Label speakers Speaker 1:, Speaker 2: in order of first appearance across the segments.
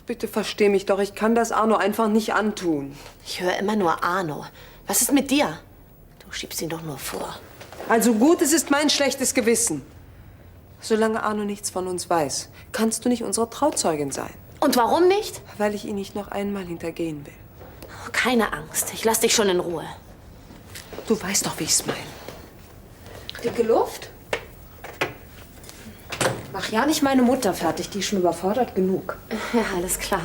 Speaker 1: Bitte versteh mich doch, ich kann das Arno einfach nicht antun.
Speaker 2: Ich höre immer nur Arno. Was ist mit dir? Du schiebst ihn doch nur vor.
Speaker 1: Also gut, es ist mein schlechtes Gewissen. Solange Arno nichts von uns weiß, kannst du nicht unsere Trauzeugin sein.
Speaker 2: Und warum nicht?
Speaker 1: Weil ich ihn nicht noch einmal hintergehen will.
Speaker 2: Keine Angst, ich lass dich schon in Ruhe.
Speaker 1: Du weißt doch, wie ich's meine.
Speaker 3: Dicke Luft? Mach ja nicht meine Mutter fertig, die ist schon überfordert genug.
Speaker 2: Ja, alles klar.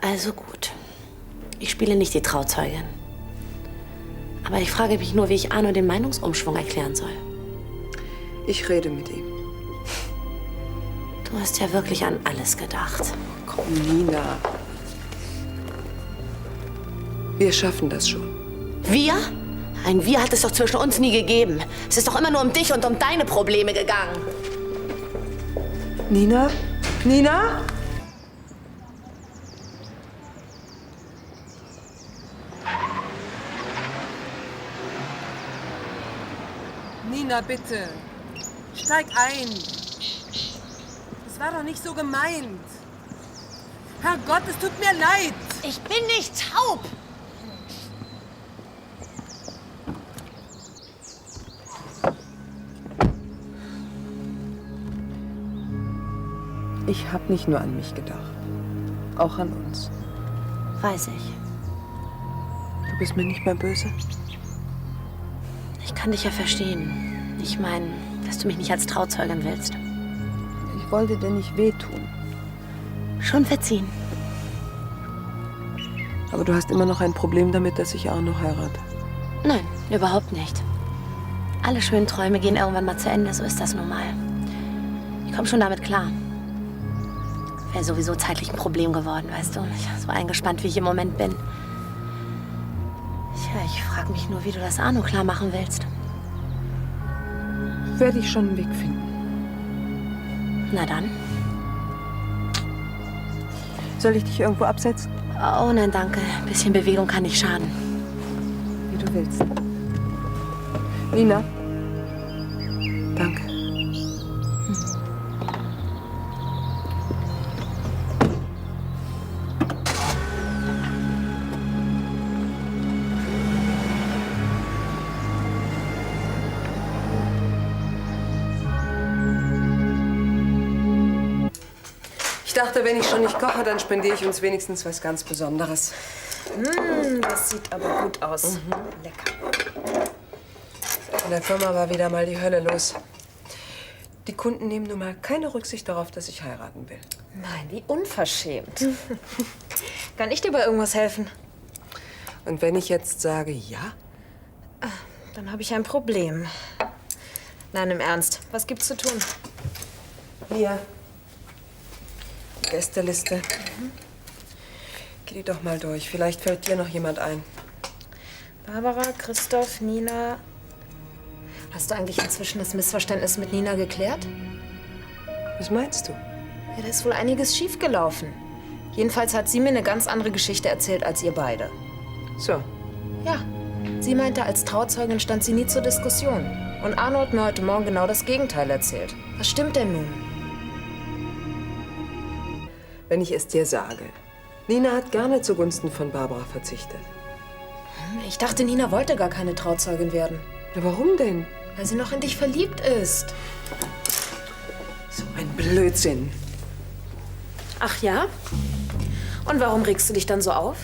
Speaker 2: Also gut. Ich spiele nicht die Trauzeugin. Aber ich frage mich nur, wie ich Arno den Meinungsumschwung erklären soll.
Speaker 1: Ich rede mit ihm.
Speaker 2: Du hast ja wirklich an alles gedacht.
Speaker 1: Komm, Nina. Wir schaffen das schon.
Speaker 2: Wir? Ein Wir hat es doch zwischen uns nie gegeben. Es ist doch immer nur um dich und um deine Probleme gegangen.
Speaker 1: Nina? Nina? Nina, bitte. Steig ein. Das war doch nicht so gemeint. Herrgott, es tut mir leid.
Speaker 2: Ich bin nicht taub.
Speaker 1: Ich habe nicht nur an mich gedacht. Auch an uns.
Speaker 2: Weiß ich.
Speaker 1: Du bist mir nicht mehr böse?
Speaker 2: Ich kann dich ja verstehen. Ich meine, dass du mich nicht als Trauzeugin willst.
Speaker 1: Ich wollte dir nicht wehtun.
Speaker 2: Schon verziehen.
Speaker 1: Aber du hast immer noch ein Problem damit, dass ich Arno heirate.
Speaker 2: Nein, überhaupt nicht. Alle schönen Träume gehen irgendwann mal zu Ende, so ist das nun mal. Ich komme schon damit klar. Wäre sowieso zeitlich ein Problem geworden, weißt du? So eingespannt, wie ich im Moment bin. Tja, ich frage mich nur, wie du das Arno klar machen willst.
Speaker 1: Werde ich schon einen Weg finden.
Speaker 2: Na dann.
Speaker 1: Soll ich dich irgendwo absetzen?
Speaker 2: Oh nein, danke. Ein bisschen Bewegung kann nicht schaden.
Speaker 1: Wie du willst. Nina. Danke. Ich dachte, wenn ich schon nicht koche, dann spendiere ich uns wenigstens was ganz Besonderes.
Speaker 3: Das sieht aber gut aus. Lecker.
Speaker 1: In der Firma war wieder mal die Hölle los. Die Kunden nehmen nun mal keine Rücksicht darauf, dass ich heiraten will.
Speaker 3: Nein, wie unverschämt. Kann ich dir bei irgendwas helfen?
Speaker 1: Und wenn ich jetzt sage ja?
Speaker 3: Dann habe ich ein Problem. Nein, im Ernst. Was gibt's zu tun?
Speaker 1: Hier. Gästeliste. Geh die doch mal durch. Vielleicht fällt dir noch jemand ein.
Speaker 3: Barbara, Christoph, Nina. Hast du eigentlich inzwischen das Missverständnis mit Nina geklärt?
Speaker 1: Was meinst du?
Speaker 3: Ja, da ist wohl einiges schiefgelaufen. Jedenfalls hat sie mir eine ganz andere Geschichte erzählt als ihr beide.
Speaker 1: So.
Speaker 3: Ja, sie meinte, als Trauzeugin stand sie nie zur Diskussion. Und Arno hat mir heute Morgen genau das Gegenteil erzählt. Was stimmt denn nun?
Speaker 1: Wenn ich es dir sage. Nina hat gerne zugunsten von Barbara verzichtet.
Speaker 3: Ich dachte, Nina wollte gar keine Trauzeugin werden.
Speaker 1: Ja, warum denn?
Speaker 3: Weil sie noch in dich verliebt ist.
Speaker 1: So ein Blödsinn.
Speaker 3: Ach ja? Und warum regst du dich dann so auf?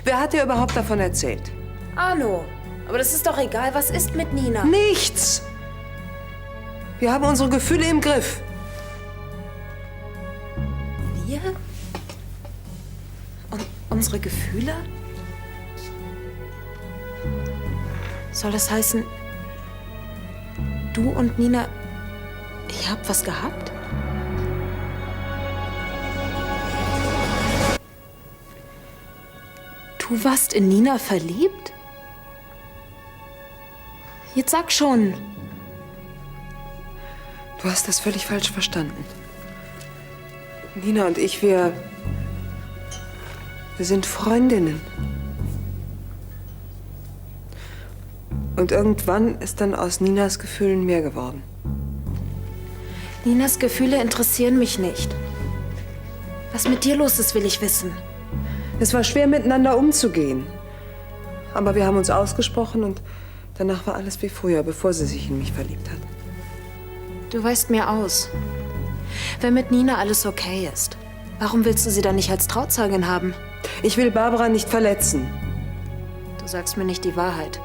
Speaker 1: Wer hat dir überhaupt davon erzählt?
Speaker 3: Arno. Aber das ist doch egal. Was ist mit Nina?
Speaker 1: Nichts! Wir haben unsere Gefühle im Griff.
Speaker 3: Wir? Und unsere Gefühle? Soll das heißen, du und Nina, ihr habt was gehabt? Du warst in Nina verliebt? Jetzt sag schon.
Speaker 1: Du hast das völlig falsch verstanden. Nina und ich, wir sind Freundinnen. Und irgendwann ist dann aus Ninas Gefühlen mehr geworden.
Speaker 3: Ninas Gefühle interessieren mich nicht. Was mit dir los ist, will ich wissen.
Speaker 1: Es war schwer, miteinander umzugehen. Aber wir haben uns ausgesprochen und danach war alles wie früher, bevor sie sich in mich verliebt hat.
Speaker 3: Du weißt mir aus. Wenn mit Nina alles okay ist, warum willst du sie dann nicht als Trauzeugin haben?
Speaker 1: Ich will Barbara nicht verletzen.
Speaker 3: Du sagst mir nicht die Wahrheit.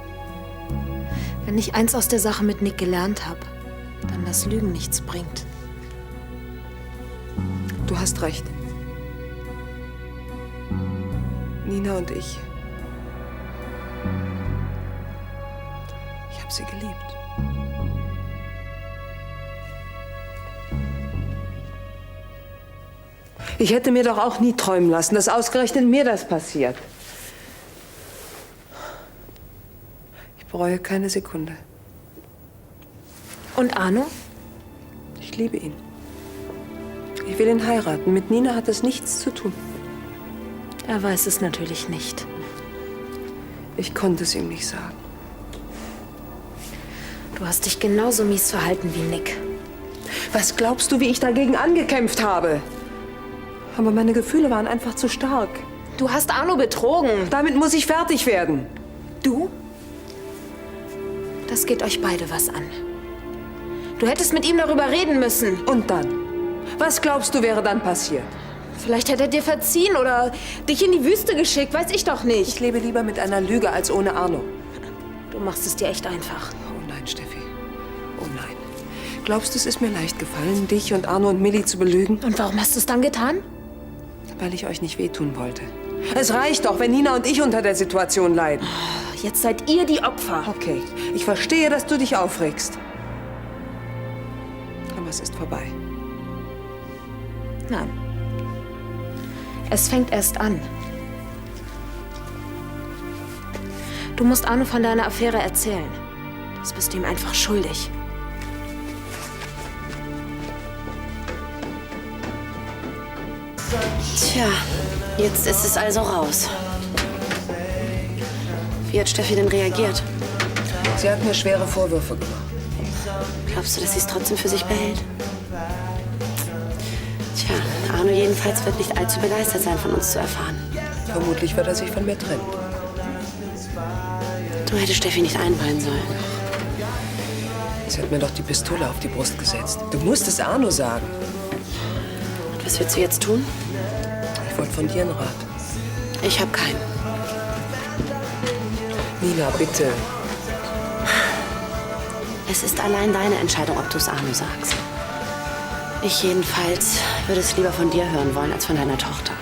Speaker 3: Wenn ich eins aus der Sache mit Nick gelernt habe, dann dass Lügen nichts bringt.
Speaker 1: Du hast recht. Nina und ich habe sie geliebt. Ich hätte mir doch auch nie träumen lassen, dass ausgerechnet mir das passiert. Ich bereue keine Sekunde.
Speaker 3: Und Arno?
Speaker 1: Ich liebe ihn. Ich will ihn heiraten. Mit Nina hat es nichts zu tun.
Speaker 3: Er weiß es natürlich nicht.
Speaker 1: Ich konnte es ihm nicht sagen.
Speaker 3: Du hast dich genauso mies verhalten wie Nick.
Speaker 1: Was glaubst du, wie ich dagegen angekämpft habe? Aber meine Gefühle waren einfach zu stark.
Speaker 3: Du hast Arno betrogen.
Speaker 1: Damit muss ich fertig werden.
Speaker 3: Du? Das geht euch beide was an. Du hättest mit ihm darüber reden müssen.
Speaker 1: Und dann? Was glaubst du, wäre dann passiert?
Speaker 3: Vielleicht hätte er dir verziehen oder dich in die Wüste geschickt, weiß ich doch nicht.
Speaker 1: Ich lebe lieber mit einer Lüge als ohne Arno.
Speaker 3: Du machst es dir echt einfach.
Speaker 1: Oh nein, Steffi. Oh nein. Glaubst du, es ist mir leicht gefallen, dich und Arno und Millie zu belügen?
Speaker 3: Und warum hast du es dann getan?
Speaker 1: Weil ich euch nicht wehtun wollte. Es reicht doch, wenn Nina und ich unter der Situation leiden.
Speaker 3: Jetzt seid ihr die Opfer.
Speaker 1: Okay, ich verstehe, dass du dich aufregst. Aber es ist vorbei.
Speaker 3: Nein. Es fängt erst an. Du musst Arno von deiner Affäre erzählen. Das bist du ihm einfach schuldig.
Speaker 2: Tja, jetzt ist es also raus. Wie hat Steffi denn reagiert?
Speaker 1: Sie hat mir schwere Vorwürfe gemacht.
Speaker 2: Glaubst du, dass sie es trotzdem für sich behält? Tja, Arno jedenfalls wird nicht allzu begeistert sein, von uns zu erfahren.
Speaker 1: Vermutlich wird er sich von mir trennen.
Speaker 2: Du hättest Steffi nicht einweihen sollen.
Speaker 1: Sie hat mir doch die Pistole auf die Brust gesetzt. Du musst es Arno sagen.
Speaker 2: Und was willst du jetzt tun?
Speaker 1: Ich wollte von dir einen Rat.
Speaker 2: Ich habe keinen.
Speaker 1: Nina, bitte.
Speaker 2: Es ist allein deine Entscheidung, ob du es Arno sagst. Ich jedenfalls würde es lieber von dir hören wollen, als von deiner Tochter.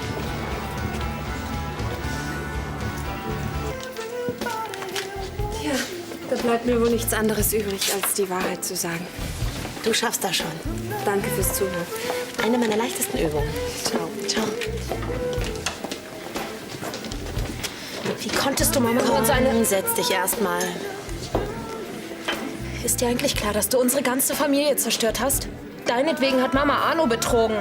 Speaker 2: Tja, da bleibt mir wohl nichts anderes übrig, als die Wahrheit zu sagen. Du schaffst das schon. Danke fürs Zuhören. Eine meiner leichtesten Übungen. Ciao. Ciao.
Speaker 3: Wie konntest du Mama nur
Speaker 2: Komm,
Speaker 3: seine...
Speaker 2: setz dich erst mal.
Speaker 3: Ist dir eigentlich klar, dass du unsere ganze Familie zerstört hast? Deinetwegen hat Mama Arno betrogen.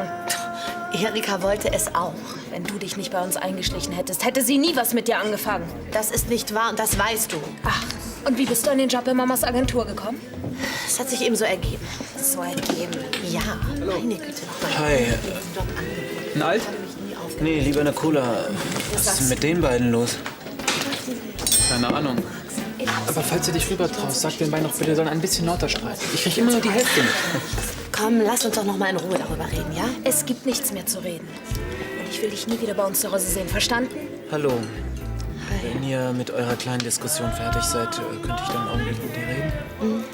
Speaker 2: Erika wollte es auch.
Speaker 3: Wenn du dich nicht bei uns eingeschlichen hättest, hätte sie nie was mit dir angefangen.
Speaker 2: Das ist nicht wahr und das weißt du.
Speaker 3: Ach, und wie bist du an den Job in Mamas Agentur gekommen?
Speaker 2: Es hat sich eben so ergeben.
Speaker 3: So ergeben.
Speaker 2: Ja, meine Güte.
Speaker 4: Hi. Ein Alt? Nee, lieber eine Cola. Was ist denn mit den beiden los?
Speaker 5: Keine Ahnung. Aber falls du dich rüber traust, sag den beiden doch bitte, wir sollen ein bisschen lauter streiten. Ich krieg immer nur die Hälfte mit.
Speaker 2: Komm, lass uns doch noch mal in Ruhe darüber reden, ja?
Speaker 3: Es gibt nichts mehr zu reden. Und ich will dich nie wieder bei uns zu Hause sehen, verstanden?
Speaker 4: Hallo. Wenn ihr mit eurer kleinen Diskussion fertig seid, könnte ich dann einen Augenblick mit dir reden?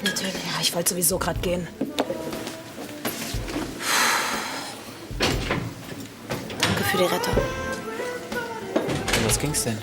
Speaker 2: Natürlich.
Speaker 3: Ja, ich wollte sowieso gerade gehen.
Speaker 2: Danke für die Rettung.
Speaker 4: Um was ging's denn?